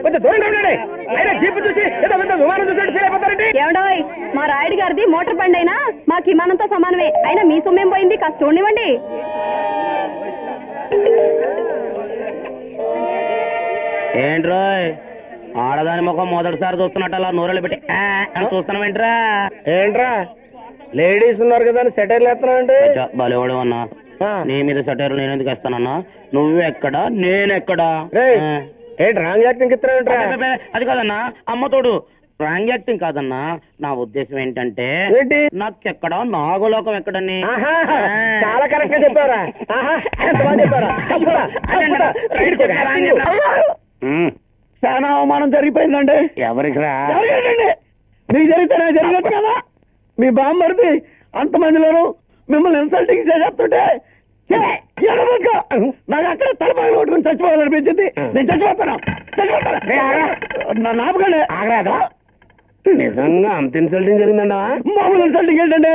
కొంచెం దూరంగా ఉండండి. అయినా జీపు చూసి ఏదో పెద్ద విమానం చూసినట్టు ఫీల్ అయిపోతారండి. ఏమండోయ్, మా రాయుడు గారిది మోటార్ బండి అయినా మాకు విమానంతో సమానమే. అయినా మీ సొమ్మేం పోయింది, కాస్త చూడండి. ఏంట్రోయ్ ఆడదాని ముఖం మొదటిసారి చూస్తున్నట్టు అలా నూరెళ్ళు పెట్టి చూస్తున్నావేంట్రా? ఏంట్రా లేడీస్ ఉన్నారు కదా అని సెటైర్లు వేస్తున్నానండి. బలేవాడు అన్నా, నీ మీద సెటైర్లు నేను ఎందుకు వేస్తానన్నా? నువ్వెక్కడా నేనెక్కడా? ఏంటి రాంగ్ యాక్టింగ్ ఇస్తున్నావేంట్రా? అది కాదన్నా, అమ్మతోడు రాంగ్ యాక్టింగ్ కాదన్నా. నా ఉద్దేశం ఏంటంటే నాకెక్కడా నాగలోకం ఎక్కడని. చాలా కరెక్ట్ గా చెప్పారా? చాలా అవమానం జరిగిపోయిందండి. ఎవరికి రా? మీకు జరిగితేనే జరిగదు కదా. మీ బామ్మర్ది అంతమందిలోనూ మిమ్మల్ని ఇన్సల్టింగ్ చేసేస్తుంటే నాకు అక్కడ తలపాలు కొట్టుకుని చచ్చిపోవాలనిపించింది. నేను చచ్చిపోతాను. నాపకండి ఆగరాదా? నిజంగా అంత ఇన్సల్టింగ్ జరిగిందండా? మామూలు ఇన్సల్టింగ్ ఏంటండి?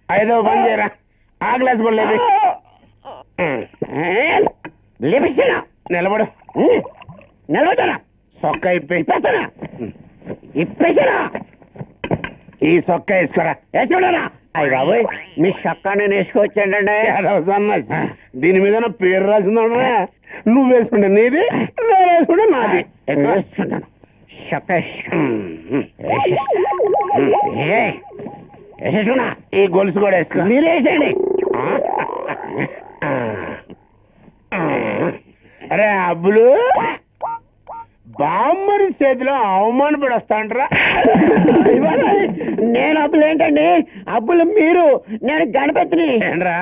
ఐదో పని చేయరా, ఆ గ్లాస్ కూడా లేదు. నిలబడు. నిలబడతానా? సొక్క ఇప్పేస్తానా? ఇప్పేసానా? ఈ సొక్క వేసుకోరా. వేసుకోడా? అయ్యి బాబోయ్, మీ చొక్కా నేను వేసుకోవచ్చాండి. దీని మీద నా పేరు రాసిందా? నువ్వు వేసుకుంటే నీది, నేను వేసుకుంటే నాది. వేసుకుంటాను. ఈ గొలుసు కూడా వేసుకో. మీరు వేసేయండి. అరే అబ్బులు, బామ్మరి చేతిలో అవమానపడి వస్తాంట్రా. నేను అబ్బులు ఏంటండి? అబ్బులు మీరు, నేను గణపతిని. ఏంట్రా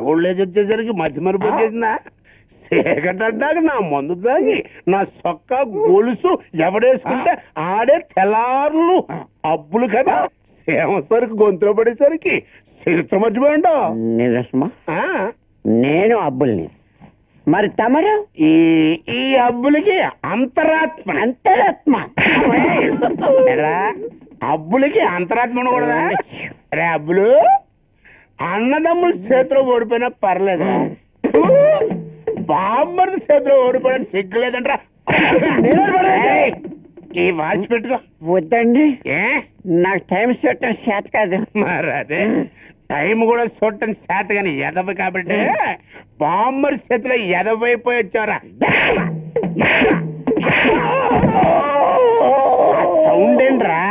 ఓల్డేజ్ వచ్చేసరికి మధ్య మరుపు వచ్చేసిందా? చీకటడ్డాక నా మందు తాగి నా సొక్క గొలుసు ఎవడేసుకుంటే ఆడే తెల్లారులు అబ్బులు కదా. సేమసరికి గొంతులో పడేసరికి చరిత్ర మర్చిపోయిండో. నిజమా? నేను అబ్బుల్ని. మరి తమరు? ఈ అబ్బులకి అంతరాత్మ. అంతరాత్మ? అబ్బులకి అంతరాత్మ ఉండకూడదా? అరే అబ్బులు, అన్నదమ్ముల చేతిలో ఓడిపోయినా పర్లేదు, బామ్మర్ది చేతిలో ఓడిపోయిన సిగ్గులేదంట్రా. ఈ వాచ్ పెట్టుకో. వద్దండి, ఏ నాకు టైం చూడటం చేత కాదు. మరి అదే టైం కూడా చూడటం చేత కానీ ఎదవ కాబట్టి బామ్మర్ చేతిలో ఎదవైపోయి వచ్చారా. సౌండ్ ఏంట్రా?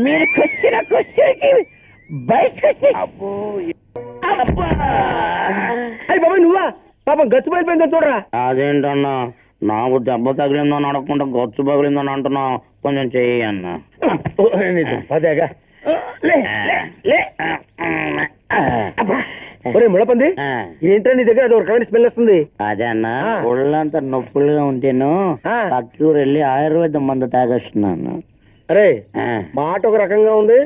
మీరు క్వశ్చన్ క్వశ్చన్కి బయటకు అయ్యి బాబా నువ్వా? పాపం గచ్చు పడిపోయిందో చూడరా. అదేంటన్నా, నాకు దెబ్బ తగిలిందని అడగకుండా గచ్చు పగిలిందని అంటున్నావు. కొంచెం చెయ్యి అన్న. అదేగా ముడపంది ఏంటో నీ దగ్గర అది ఒక రకమైన స్మెల్ వస్తుంది. అదే అన్న, ఒళ్ళంతా నొప్పులుగా ఉంటేను పక్కూరు వెళ్ళి ఆయుర్వేదం మందు తాగొస్తున్నాను. అరే మాట ఒక రకంగా ఉంది,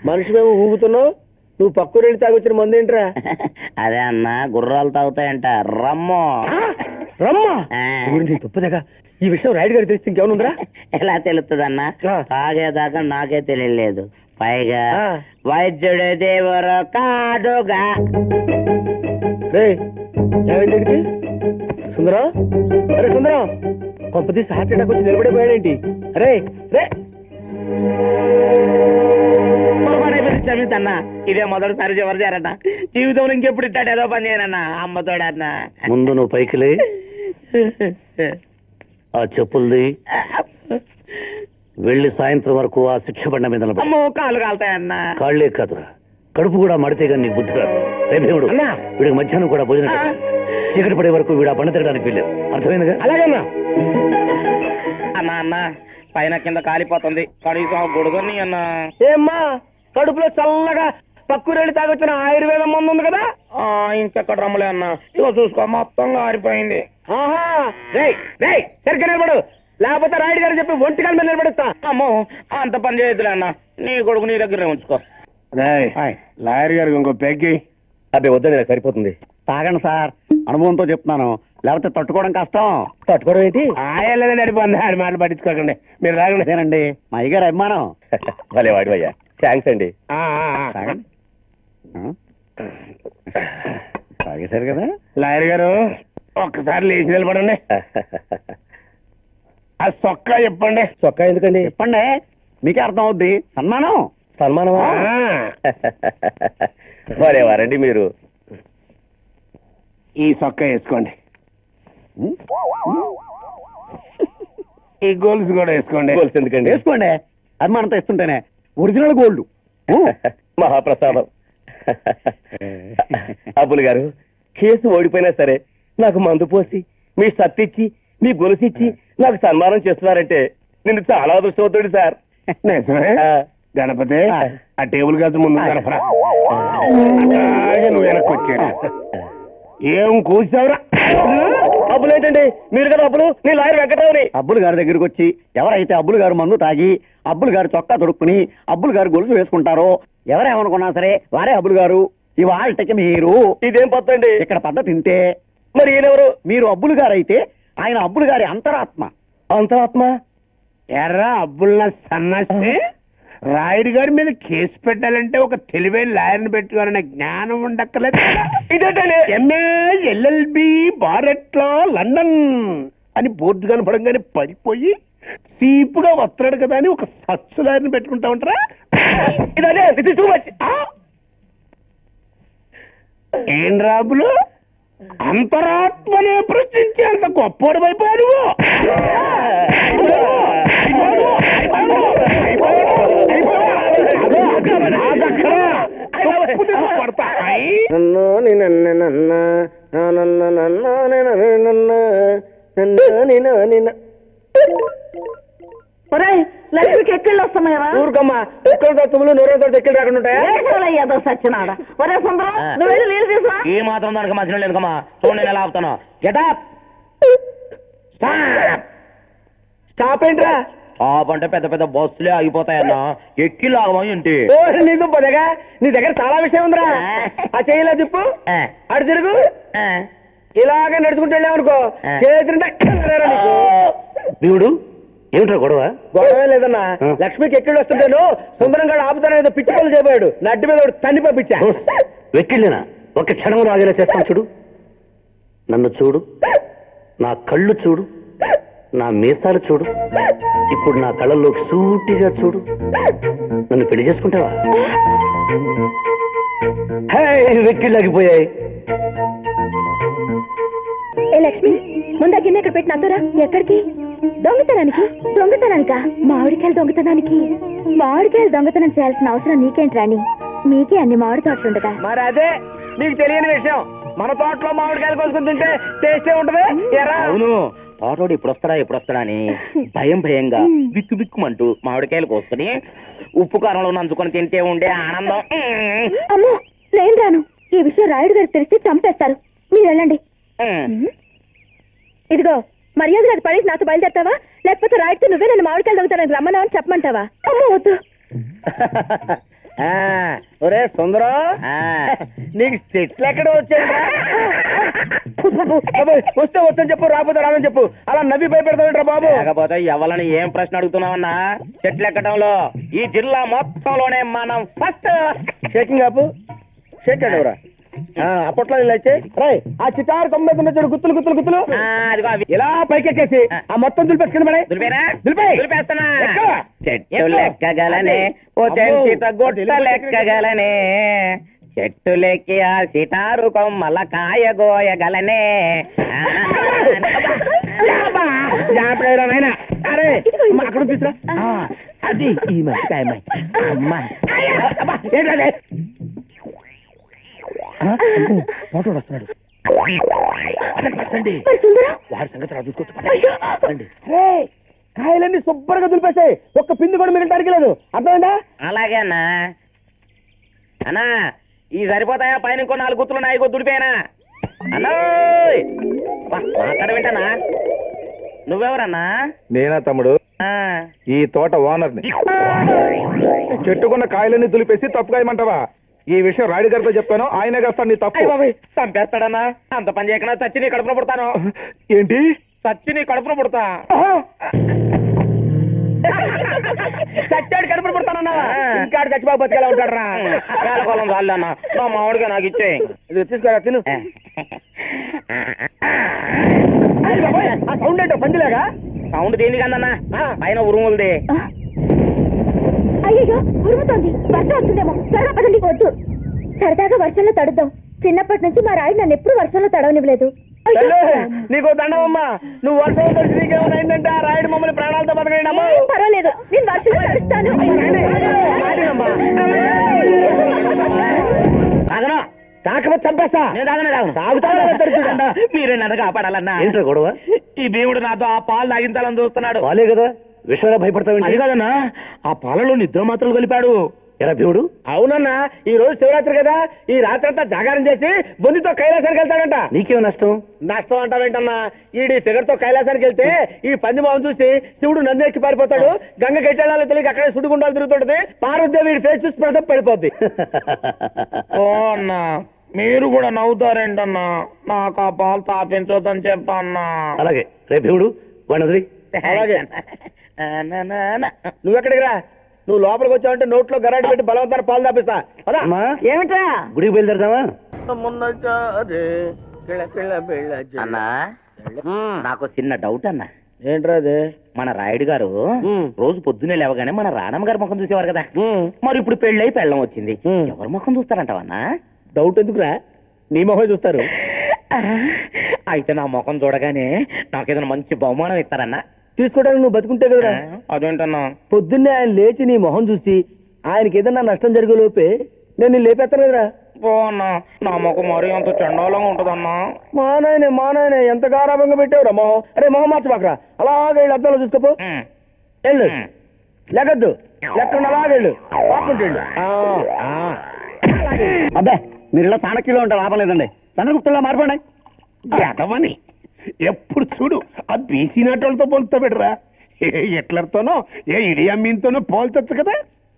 మనిషి మేము ఊగుతున్నావు, నువ్వు పక్కూరు వెళ్ళి తాగొచ్చిన మందు ఏంట్రా? అదే అన్న, గుర్రాలు తాగుతాయంట రమ్మో. రమ్మా తప్పదేగా. ఈ విషయం రైడ్ గారికి తెలిస్తే ఇంకేమనుందిరా? ఎలా తెలుస్తుంది అన్న? తాగేదాకా నాకే తెలియలేదు. పైగా వైద్యుడే దేవుడు కాదుగా. సుందరం, అరే సుందరం, కొంపతీసి హార్ట్ అటాక్ వచ్చి నిలబడిపోయాడేంటి? అరే రే క్షమించన్నా, ఇదే మొదటిసారి చివరి చేరన్న. జీవితంలో ఇంకెప్పుడు ఇట్టాడు ఏదో పని చేయనన్నా అమ్మతోడన్నా. ముందు నువ్వు పైకి లే, ఆ చెప్పుల్ది వెళ్ళి సాయంత్రం వరకు ఆ శిక్ష బండ మీద కాళ్ళు కాలుతాయన్నా. కాళ్ళే కాదురా, కడుపు కూడా మడితే కానీ నీకు బుద్ధి కాదు. రేపేవుడు వీడికి మధ్యాహ్నం కూడా భోజనం చీకటి పడే వరకు వీడు ఆ బండ తిరగడానికి వెళ్ళారు. అర్థమైందిగా? అలాగన్నా. అన్నా అన్న, పైన కింద కాలిపోతుంది, కనీసం గొడుగని అన్న. ఏమ్మా కడుపులో చల్లగా పక్కూరెళ్ళి తాగొచ్చిన ఆయుర్వేదం మందు ఉంది కదా? ఇంకెక్కడ రమ్మలే అన్న, ఇగో చూసుకో మొత్తంగా ఆరిపోయింది. సరిగ్గా నిలబడు, లేకపోతే రాయుడు గారు చెప్పి ఒంటికాల మీద నిలబడుతా. అమ్మో అంత పని చేయదులే అన్న, నీ కొడుకు నీ దగ్గర ఉంచుకో. లాయర్ గారికి ఇంకో పెగ్గి. అబ్బాయి వద్దని సరిపోతుంది. తాగండి సార్, అనుభవంతో చెప్తున్నాను, లేకపోతే తట్టుకోవడం కష్టం. తట్టుకోవడం ఏంటి? ఆయలేదని నడిపోంది, ఆడి మాటలు పట్టించుకోకండి, మీరు తాగండి. అదేనండి మా అయ్యగారు అభిమానం. భలే వాడి అయ్యా, థ్యాంక్స్ అండి. తాగేశారు కదా. లాయర్ గారు, ఒక్కసారి లేచి నిలబడండి. ఆ సొక్కా చెప్పండి. చొక్కా ఎందుకండి? చెప్పండి, మీకే అర్థం అవుద్ది. సన్మానం. సన్మానమా? మరేవారండి మీరు? ఈ సొక్కా వేసుకోండి. ఈ గోల్స్ కూడా వేసుకోండి. గోల్స్ ఎందుకండి? వేసుకోండి, అభిమానంతో ఇస్తుంటేనే. Original gold. మహాప్రసాదం. అబ్బులు గారు, కేసు ఓడిపోయినా సరే నాకు మందు పోసి మీ సత్తిచ్చి మీ గొలుసిచ్చి నాకు సన్మానం చేస్తున్నారంటే నేను చాలా అదృష్టవంతుడి సార్. నిజమే. గణపతి, ఆ టేబుల్ కాదు ముందు గడపరా. నువ్వు వెనక్కి వచ్చా. ఏం కూర్చావురా? అబ్బులు ఏంటండి మీరు కదా అబ్బులు? నీ లాయర్ వెంకటరావుని. అబ్బులు గారి దగ్గరికి వచ్చి ఎవరైతే అబ్బులు గారు మందు తాగి అబ్బులు గారు చొక్కా దొరుకుని అబ్బులు గారు గొలుసు వేసుకుంటారో ఎవరేమనుకున్నా సరే వారే అబ్బులు గారు. ఇవాళకి మీరు. ఇదేం పద్ధతి? ఇక్కడ పద్ధతి తింటే మరి ఈయనెవరు? మీరు అబ్బులు గారు అయితే ఆయన అబ్బులు గారి అంతరాత్మ. అంతరాత్మ? ఎర్రా అబ్బుల్లా సన్నాసి, రాయుడు గారి మీద కేసు పెట్టాలంటే ఒక తెలివైన లాయర్ని పెట్టుకోవాలనే జ్ఞానం ఉండక్కలేదు. ఇదేంటండి? ఎంఏ ఎల్ఎల్బి బారెట్లో లండన్ అని బోర్డు కనపడంగానే పడిపోయి సీపుగా వస్తున్నాడు కదా అని ఒక సచ్చు లాయర్ని పెట్టుకుంటా ఉంటారా? ఇదే ఇది టూ మచ్. ఏం రాబులు, అంతరాత్మనే ప్రశ్నించి అంత గొప్పోడు అయిపోయారు. లక్ష్మికి ఎక్కిళ్ళు వస్తున్నాయా? ఊరుకమ్మా, ఎక్కడ తుమ్ములు నూరేతో ఎక్కడ రాకుండా ఉంటాయా? ఏదో సచ్చినాడ. ఒరే సుందరం, నువ్వు వెళ్ళి నీళ్ళు తీసుకురా. ఏ మాత్రం దానికి మధ్యలో లేదుకమ్మా. చూడండి ఎలా ఆపుతాను. గెటప్. స్టాప్ ఏంట్రా? స్టాప్ అంటే పెద్ద పెద్ద బస్సులే ఆగిపోతాయన్నా, ఎక్కి లాగమని ఏంటి? నీకు పదగా నీ దగ్గర చాలా విషయం ఉందిరా. ఆ చేయలా చెప్పు. అటు తిరుగు. ఇలాగే నడుచుకుంటూ వెళ్ళామనుకో చేతింటే దేవుడు ఏమిట్రా గొడవ? గొడవే లేదన్నా. లక్ష్మికి ఎక్కడ వస్తుంటాను సుందరంగా ఆపుతానేదో పిచ్చి పనులు చేయబోయాడు. నడ్డి మీద తన్ని పంపించా. వెక్కిళ్ళేనా? ఒక క్షణం రాగేలా చేస్తాను చూడు. నన్ను చూడు, నా కళ్ళు చూడు, నా మీసాలు చూడు. ఇప్పుడు నా కళ్ళల్లోకి సూటిగా చూడు. నన్ను పెళ్లి చేసుకుంటావా? వెక్కిళ్ళాగిపోయాయి. ఏ లక్ష్మి, ముందు గిన్నె ఇక్కడ పెట్టి నవ్వురా. ఎక్కడికి? దొంగతనానికి. దొంగతనానికా? మామిడికాయలు దొంగతనానికి. మామిడికాయలు దొంగతనం చేయాల్సిన అవసరం నీకేంటి రాణి? మీకే అన్ని మామిడి తోటలు ఉండగా. మరి అదే నీకు తెలియని విషయం. మన తోటలో మామిడికాయలు కోసుకుని తింటే టేస్టే ఉంటది. అవును, తోటోడు ఇప్పుడు వస్తాడా అని భయంగా బిక్కు బిక్కుమంటూ మామిడికాయలు కోసుకుని ఉప్పు కారంలో నంచుకొని తింటే ఉండే ఆనందం. అమ్మో, నేను రాను. ఈ విషయం రాయుడు గారికి తెలిసి చంపేస్తారు. మీరు వెళ్ళండి. ఇదిగో, మర్యాద అది పడేసి నాతో బయలుదేరుతావా, లేకపోతే రాయుడితో నువ్వే నన్ను మామిడికాయలు దొంగతానని రమ్మన్నా అని చెప్పమంటావా? అమ్మో వద్దు. ఒరే సుందరం, నీకు చెట్లు ఎక్కడ వచ్చాయి? వస్తే వస్తని చెప్పు, రాకపోతే రాదని చెప్పు. అలా నవ్వి భయపెడతావుంటారా బాబు? లేకపోతే ఎవరిని ఏం ప్రశ్న అడుగుతున్నావన్నా? చెట్లు ఎక్కడంలో ఈ జిల్లా మొత్తంలోనే మనం ఫస్ట్. షేకింగ్ ఆపు. షేక్ అడవరా. అప్పట్లో ఇలా వచ్చే రాయ్ ఆ చిటారు 99 చూడు, గుత్తులు గుత్తులు గుత్తులు ఇలా పైకెక్కేసి ఆ మొత్తం దులిపేసి కింద పడే. దులిపేస్తున్నా. చెట్టు లెక్కగలనే ఓ చెంచిత గుట్ట లెక్కగలనే, చెట్టు లెక్కి ఆ సిటారు కొమ్మల కాయ గోయగలనే. అరే అక్కడ తీసురా. అది ఈ మధ్య అమ్మాయి ఏంటంటే ఫోటో వస్తున్నాడు. వాడి సంగతి రా చూసుకోవచ్చు. కాయలన్నీ శుభ్రంగా దులిపేసాయి. ఒక్క పిండి కూడా మిగలడానికి లేదు. అర్థమైందా? అలాగే అన్నా. అన్నా ఈ సరిపోతాయా? పైన ఇంకో 4 గుర్తులు నాయకో దుడిపోయానా అన్నా? మాట్లాడవేంటన్నా? నువ్వెవరన్నా? నేనా తమ్ముడు? ఈ తోట ఓనర్ని. చెట్టుకున్న కాయలన్నీ దులిపేసి తప్పుగాయమంటావా? ఈ విషయం రాయుడు గారితో చెప్తాను, ఆయనే కాస్తాడు నీ తప్పు. చంపేస్తాడన్నా. అంత పని చేయకుండా చచ్చి నీ కడుపున పుడతాను. ఏంటి? చచ్చి నీ కడుపున పుడతా. చచ్చాడు కడుపున పుడతానన్నావా? ఇంకా చచ్చిపోయి బతికేలా ఉంటాడు రా. వేళకోళం చాలు అన్న, నా మామిడిగా నాకు ఇచ్చే. ఇది తీసుకురా, తిను. ఆ సౌండ్ ఏంటో పందిలాగా. సౌండ్ దేని కన్నా పైన ఉరుములది. అయ్యో ఉరుముతోంది, వర్షం వస్తుందేమో. త్వరగా పదండి. వద్దు, సరదాగా వర్షంలో తడుద్దాం. చిన్నప్పటి నుంచి మా రాయుడు నన్ను ఎప్పుడు వర్షంలో తడవనివ్వలేదు. నీకు దండమమ్మా, నువ్వు వర్షం తెలిసి నీకేమైనా అయిందంటే ఆ రాయుడు మమ్మల్ని ప్రాణాలతో బతకలేనమ్మా. పర్వాలేదు, నేను వర్షంలో తడుస్తాను. కాకపోతే చంపేస్తా. మీరే నన్ను కాపాడాలన్నా. ఏంటో గొడవ? ఈ దేవుడు నాతో ఆ పాలు తాగించాలని చూస్తున్నాడు. వాళ్ళే కదా విషయంలో భయపడతావు. అది కాదన్నా, ఆ పాలలో నిద్ర మాత్రలు కలిపాడు. ఎలా దేవుడు? అవునన్నా, ఈ రోజు శివరాత్రి కదా, ఈ రాత్రి అంతా జాగారం చేసి బొందితో కైలాసానికి వెళ్తాడంట. నీకేమో నష్టం? నష్టం అంటావేంటన్నా? ఈడి ఫిగర్తో కైలాసానికి వెళ్తే ఈ పంది మొహం చూసి శివుడు నంది ఎక్కి పారిపోతాడు. గంగ గెట్టాలో తెలియక అక్కడే సుడిగుండాలు తిరుగుతుంటది. పార్వతీదేవి వీడి ఫేస్ చూసి ప్రసప్ పడిపోద్ది. ఓ అన్నా, మీరు కూడా నవ్వుతారేంటన్నా? నాకు ఆ పాలు తాపించొద్దని చెప్పన్నా. అలాగే రేపు దేవుడు వాడిని వదిలి. అలాగే నువ్వెక్కడికి రా. నువ్వు లోపలికి వచ్చావంటే నోట్లో గరాటి పెట్టి బలవంతాన్ని పాలు తాపిస్తా. ఏమిట్రా? గుడికి బయలుదేరదామా? అన్నా, నాకు చిన్న డౌట్ అన్నా. ఏంట్రా అదే? మన రాయుడు గారు రోజు పొద్దున్నే లేవగానే మన రాణమ్మ గారి ముఖం చూసేవారు కదా. మరి ఇప్పుడు పెళ్ళై పెళ్ళం వచ్చింది, ఎవరి ముఖం చూస్తారంటావన్నా? డౌట్ ఎందుకురా? నీ మొహం చూస్తారు. అయితే నా ముఖం చూడగానే నాకేదైనా మంచి బహుమానం ఇస్తారన్నా? తీసుకోవడానికి నువ్వు బతుకుంటే కదరా. అదేంటన్నా? పొద్దున్నే ఆయన లేచి నీ మొహం చూసి ఆయనకి ఏదన్నా నష్టం జరిగే లోపే నేను లేపేస్తాను కదరా. ఓ అన్నా, నా ముఖం మరీ అంత చండాలంగా ఉంటదన్నా. మా నాయనే ఎంత గారాభంగా పెట్టావురా మొహం. అరే మొహం మార్చబాకరా, అలాగే వెళ్ళి అద్దంలో చూసుకోపో. వెళ్ళు, లెగద్దు, లెక్కకుండా అలాగే వెళ్ళు. అబ్బే, మీరు ఇలా చాణక్యలో ఉంటే లాభం లేదండి. చంద్రగుప్తుల్లో మారిపోండి. ఎదవని ఎప్పుడు చూడు ఆ బీసీ నాటోళ్ళతో పోల్తా పెడరా. ఏ ఎట్లతోనో ఏ ఇడియమ్మీన్తోనో పోల్చొచ్చు కదా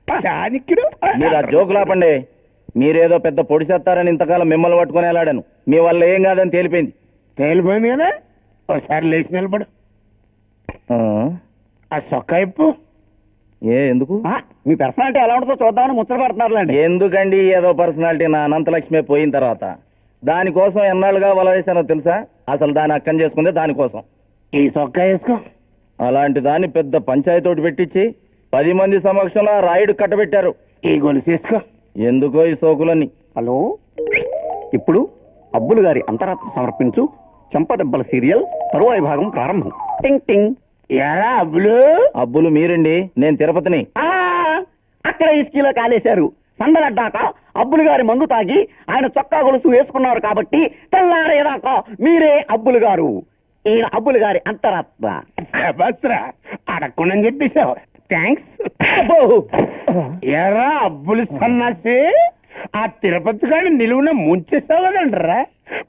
చాణక్యుడు. మీరు ఆ జోకులు ఆపండి. మీరేదో పెద్ద పొడి చేస్తారని ఇంతకాలం మిమ్మల్ని పట్టుకుని వెళ్ళాడాను. మీ వల్ల ఏం కాదని తేలిపోయింది. తేలిపోయింది కదా, ఒకసారి లేచి నిలబడు. ఆ సొక్క ఇప్పు. ఎందుకు? మీ పర్సనాలిటీ ఎలా ఉంటుందో చూద్దామని ముచ్చట పడుతున్నారులేండి. ఎందుకండి ఏదో పర్సనాలిటీ? నా అనంతలక్ష్మి పోయిన తర్వాత దానికోసం ఎన్నాళ్ళుగా వల వేశానో తెలుసా? అసలు దాన్ని అక్కం చేసుకుందే దానికోసం. ఈ సొక్క వేసుకో. అలాంటి దాన్ని పెద్ద పంచాయతీ తోటి పెట్టించి 10 మంది సమక్షంలో ఆ రాయుడు కట్టబెట్టారు. ఈ గొలుసు వేసుకో. ఎందుకో ఈ సోకులన్నీ. హలో, ఇప్పుడు అబ్బులు గారి అంతరాత్మ సమర్పించు చెంపదెబ్బల సీరియల్ తరువాయి భాగం ప్రారంభం. టింగ్ టింగ్. ఎలా అబ్బులు? అబ్బులు మీరండి, నేను తిరుపతిని. అక్కడ ఇసుకీలో కాలేశారు. సందలడ్డాక అబ్బులు గారి మందు తాగి ఆయన చొక్కా గొలుసు వేసుకున్నారు కాబట్టి తెల్లారేదాకా మీరే అబ్బులు గారు. ఈయన అబ్బులు గారి అంతరాత్మ. బస్రా అడగకుండా చెప్పేశావు. థ్యాంక్స్. ఎరా అబ్బులు సన్నాసి, ఆ తిరుపతి గాని నిలువున ముంచేసావు కదండ్రా.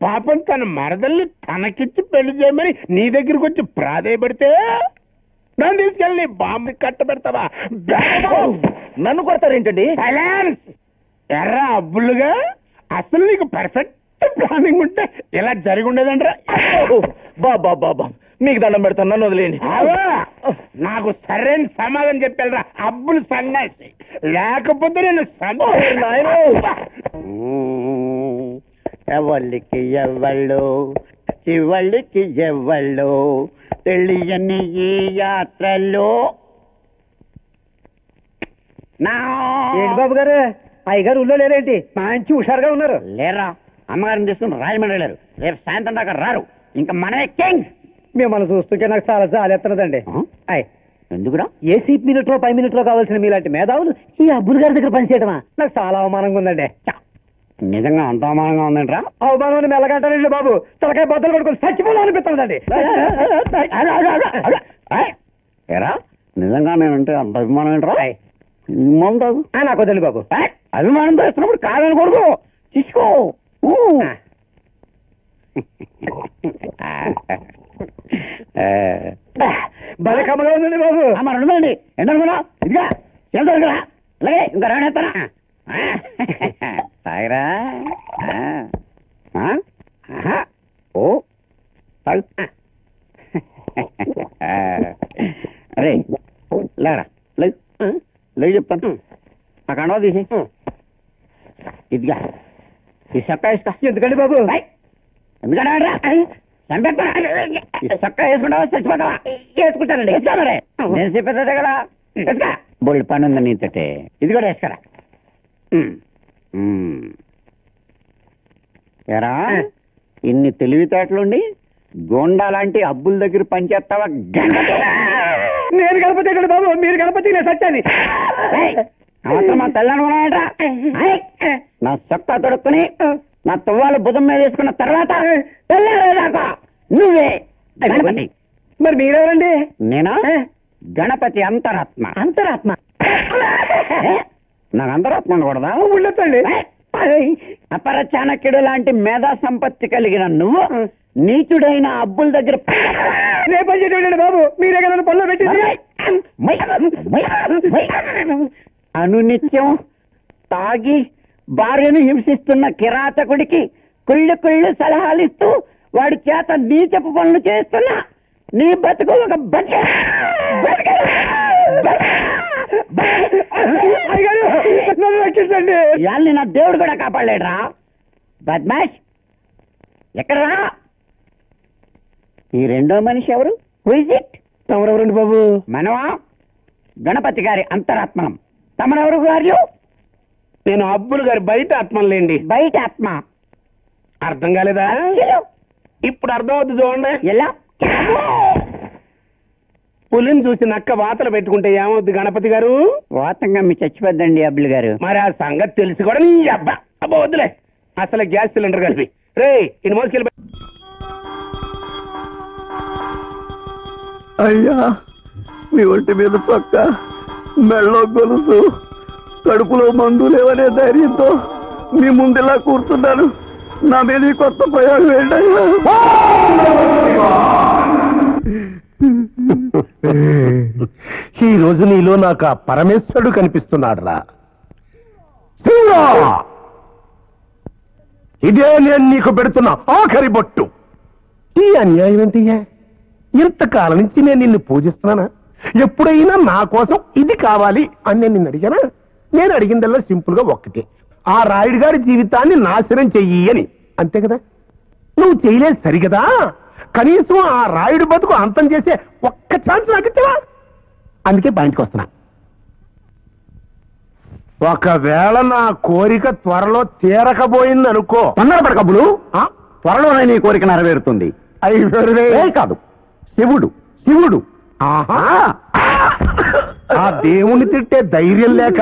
పాపం తన మరదల్ని తనకిచ్చి పెళ్లి చేయమని నీ దగ్గరికి వచ్చి ప్రాధేయపడితే నన్ను తీసుకెళ్ళి బాంబు కట్టబెడతావా? నన్ను కొడతారేంటండి? ఎర్రా అబ్బులుగా, అసలు నీకు పర్ఫెక్ట్ ప్లానింగ్ ఉంటే ఇలా జరిగి ఉండేదండ్రా. బాబా మీకు దండం పెడతాను, నన్ను వదిలేయండి. నాకు సరైన సమాధానం చెప్పారా అబ్బులు సన్నాసి, లేకపోతే నేను ఎవళ్ళకి ఎవళ్ళు చివళ్ళకి ఎవళ్ళు తెలియని ఈ యాత్రలో. ఏంటి బాబు గారు, అయ్యగారు ఊళ్ళో లేరేంటి? మంచి హుషారుగా ఉన్నారు. లేరా, అమ్మగారిని తీసుకుని రాయమండ్రి వెళ్ళారు. రేపు సాయంత్రం దాకా రారు. ఇంకా మనమే కింగ్స్. మిమ్మల్ని చూస్తుంటే నాకు చాలా జాలేస్తున్నదండి. ఎందుకురా? ఏ సీట్ మినిట్లో 5 మినిట్లో కావాల్సిన మీలాంటి మేధావులు ఈ అబ్బులు గారి దగ్గర పనిచేయటమా? నాకు చాలా అవమానంగా ఉందండి. నిజంగా అంత అవమానంగా ఉందంటరా? అవమానం మెల్లగంటానండి బాబు. తలకాయ బద్దలు పడుకొని చచ్చిపోవాలి అనిపిస్తుందండి. ఏరా, నిజంగా నేనంటే అంత అభిమానం ఏంట్రా? నాకు వద్దండి బాబు. అభిమానం చేస్తున్నప్పుడు కాదనకూడదు, తీసుకో. భలే కమ్మగా ఉందండి బాబు. మరి ఉండదండి, ఏంటనుకున్నా? ఇదిగా చేద్దాం కదా, అలాగే ఇంకా రావణేస్తానా? తాగిరా. ఓ అరే లేరా, లేదు చెప్తాను. ఆ కండవ తీసి ఇదిగా ఈ చక్కా ఇస్తా. ఎందుకండి బాబు? ఎందుకంటే చొక్కా వేసుకుంటావా చచ్చిపోతావా? వేసుకుంటానండి. వేసుకో మరి. నేను చెప్పేదే కదా. వేసుకో. బోల్డ్ పని ఉంది నీతోటే. ఇది కూడా వేసుకోరా. ఎరా ఇన్ని తెలివితేటలుండి గోండా లాంటి అబ్బుల దగ్గర పనిచేస్తావా? నేను గణపతి ఇక్కడ బాబు, మీరు గణపతి నేను సత్యాన్ని. మా తెల్లనుకున్నాయట. నా చొక్కా తొడుక్కుని నా తువ్వాలు భుజం మీద వేసుకున్న తర్వాత తెల్లదాకా నువ్వే గణపతి. మరి మీరెవరండి? నేనా గణపతి అంతరాత్మ. అంతరాత్మ? నాకు అంతరాత్మ ఉండకూడదా? ఉండతండి. అపర చాణక్యుడు లాంటి మేధా సంపత్తి కలిగిన నువ్వు నీచుడైన అబ్బుల దగ్గర పనిచేయండి బాబు. మీరే కదా పనులు పెట్టింది. అనునిత్యం తాగి భార్యను హింసిస్తున్న కిరాతకుడికి కుళ్ళు కుళ్ళు సలహాలిస్తూ వాడి చేత నీచపు పనులు చేస్తున్నా నీ బతుకు ఒక ఇవాళ నా దేవుడు కూడా కాపాడలేడురా. బద్మాష్ ఎక్కడరా? ఈ రెండో మనిషి ఎవరు? తమరెవరండి బాబు? మనవా గణపతి గారి అంతరాత్మనం. తమరెవరు గారు? నేను అబ్బులు గారి బయట ఆత్మలేండి. బయట ఆత్మ అర్థం కాలేదా? ఇప్పుడు అర్థం అవుతుంది చూడండి. ఎలా? పులిని చూసి నక్క వాతలు పెట్టుకుంటే ఏమవుద్ది గణపతి గారు? వాతంగా మీ చచ్చిపోద్దండి అబ్బులు గారు. మరి ఆ సంగతి తెలిసి కూడా నీ అబ్బా అబ్బా వద్దులే. అసలు గ్యాస్ సిలిండర్ కలిపి రే ఇన్ని మోసుకెళ్ళి. అయ్యా మీ ఒంటి మీద చొక్క, మెళ్ళో గొలుసు, కడుపులో మందు లేవనే ధైర్యంతో మీ ముందులా కూర్చున్నాను. నా మీద ఈ కొత్త ప్రయోగం ఏంటయ్యా? ఈ రోజు నీలో నాకు ఆ పరమేశ్వరుడు కనిపిస్తున్నాడు రా. ఇదే నేను నీకు పెడుతున్నా ఆఖరి బొట్టు. ఈ అన్యాయం ఏంటయ్యా? ఇంతకాలం నుంచి నేను నిన్ను పూజిస్తున్నానా? ఎప్పుడైనా నా కోసం ఇది కావాలి అని నేను నిన్ను అడిగానా? నేను అడిగిందల్లా సింపుల్ గా ఒక్కటే, ఆ రాయుడు గారి జీవితాన్ని నాశనం చెయ్యి అని. అంతే కదా? నువ్వు చేయలేదు సరిగదా? కనీసం ఆ రాయుడు బతుకు అంతం చేసే ఒక్క ఛాన్స్ నాకు ఇచ్చావా? అందుకే బయటకు వస్తున్నా. ఒకవేళ నా కోరిక త్వరలో తీరకపోయింది అనుకో, తొందరపడకబ్బులు, త్వరలోనే నీ కోరిక నెరవేరుతుంది. కాదు, శివుడు శివుడు ఆ దేవుణ్ణి తిట్టే ధైర్యం లేక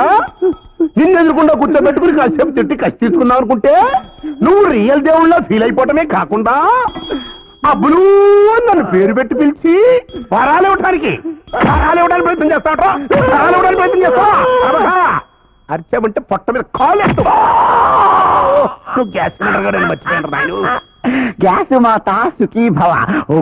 నిన్ను ఎదురుకుండా కూర్చోబెట్టుకుని కాసేపు తిట్టి కసి తీసుకున్నావు అనుకుంటే నువ్వు రియల్ దేవుళ్ళ ఫీల్ అయిపోవటమే కాకుండా అబ్బులు నన్ను పేరు పెట్టి పిలిచి వరాలు ఇవ్వడానికి ప్రయత్నం చేస్తావా? అరిచామంటే పొట్ట మీద కాలు నువ్వు గ్యాస్ సిలిండర్ గారు మర్చిపోయాను. గ్యాస్ మాత సుఖీ భవ. ఓ